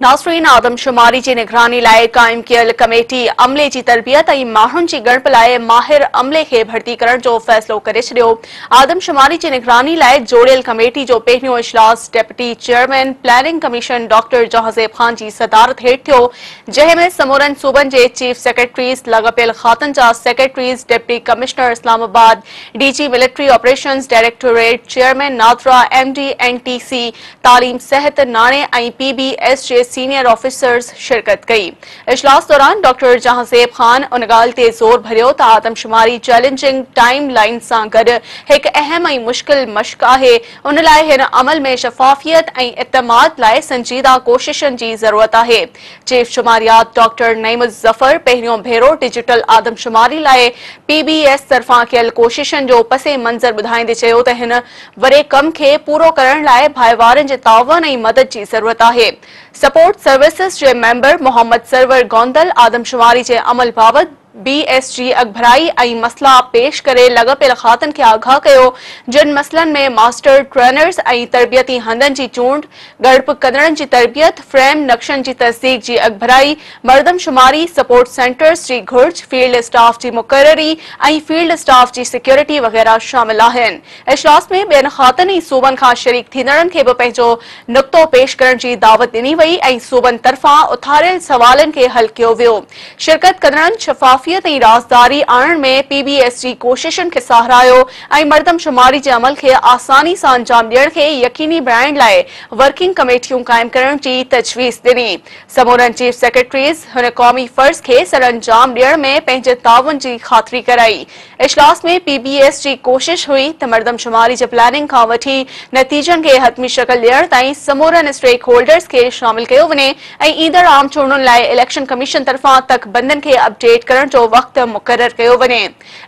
नाज़रीन, आदमशुमारी जी निगरानी लाइ क़ाइम कयल कमेटी अमले जी तरबियत ऐं माण्हुनि जी ॻणप लाइ माहिर अमले खे भर्ती करण जो फ़ैसिलो करे छॾियो। आदमशुमारी जी निगरानी लाइ जोड़ियल कमेटी जो पहिरियों इजलास deputy chairman planning commission doctor Jahanzeb Khan जी सदारत हेठि थियो, जंहिं में समूरनि सूबनि जे चीफ सेक्रेटरीज़, लॻापियल खातनि जा secretaries, deputy commissioner Islamabad, DG military operations directorate, chairman NADRA, MD NTC, तालीम सिहत, नाणे ऐं पीबीएस जे सीनियर ऑफिसर्स शिरकत कई। इजलास दौरान डॉक्टर जहाज़ेब ख़ान उन ॻाल्हि ते ज़ोर भरियो त आदमशुमारी चैलेंजिंग टाइम लाइन सां गॾु हिकु अहम ऐं मुश्किल मश्क आहे। उन लाइ हिन अमल में शफ़ाफ़ियत ऐं इत्तमाद लाइ संजीदा कोशिशनि जी ज़रूरत आहे। चीफ शुमारियात डॉक्टर नईमुज़्ज़फ़र पहिरियों भेरो डिजिटल आदमशुमारी लाइ पीबीएस तरफ़ां कयल कोशिशनि जो पसे मंज़र ॿुधाईंदे चयो त हिन वॾे कम खे पूरो करण लाइ भाइवारनि जे तावन ऐं मदद जी ज़रूरत आहे। सपोर्ट सर्विसेज जे मेंबर मोहम्मद सरवर गोंदल आदमशुमारी जे अमल बाबति बीएसजी अगभराई ऐं मसला पेश करे लॻापियल खातनि खे आगाह कयो, जिन मसलनि में मास्टर ट्रेनर्स ऐं तरबियती हंधनि जी चूंड, ॻणप कंदड़नि जी तरबियत, फ्रेम नक्शनि जी तस्दीक जी अगभराई, मर्दमशुमारी, सपोर्ट सेंटर्स जी घुर्ज, फील्ड स्टाफ जी मुक़ररी ऐं फील्ड स्टाफ जी सिक्योरिटी वग़ैरह शामिल आहिनि। इजलास में ॿियनि खातनि ऐं सूबनि खां शरीक थींदड़नि खे बि पंहिंजो नुक़्तो पेश करण जी दावत ॾिनी वई ऐं सूबनि तरफ़ां उथारियल सवालनि खे हल कयो वियो। शिरकत कंदड़नि शफ़ाफ़ियत ऐं राज़दारी आणण में पीबीएस जी कोशिशनि खे साराहियो ऐं मर्दमशुमारी जे अमल खे आसानी सां अंजाम ॾियण खे यकीनी बणाइण लाइ वर्किंग कमेटियूं क़ाइम करण जी तजवीज़ ॾिनी। समूरनि चीफ सेक्रेटरीज़ हुन क़ौमी फ़र्ज़ खे सरअंजाम ॾियण में पंहिंजे ताउन जी ख़ातिरी कराई। इजलास में पीबीएस जी कोशिश हुई त मर्दमशुमारी जे प्लानिंग खां वठी नतीजनि खे हतमी शक्ल ॾियण ताईं समूरनि स्टेक होल्डर्स खे शामिल कयो वञे ऐं ईंदड़ आम चूंडुनि लाइ इलेक्शन कमीशन तरफ़ां तकबंदनि खे अपडेट करण जो वक़्त मुक़रर कयो वञे।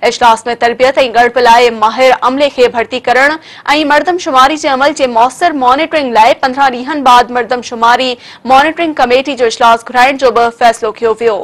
इजलास में तरबियत ऐं ॻणप लाइ माहिर अमले खे भर्ती करण ऐं मर्दमशुमारी जे अमल जे मौसर मॉनिटरिंग लाइ 15 ॾींहनि बाद मर्दमशुमारी मॉनिटरिंग कमेटी जो इजलास घुराइण जो बि फ़ैसिलो कयो वियो।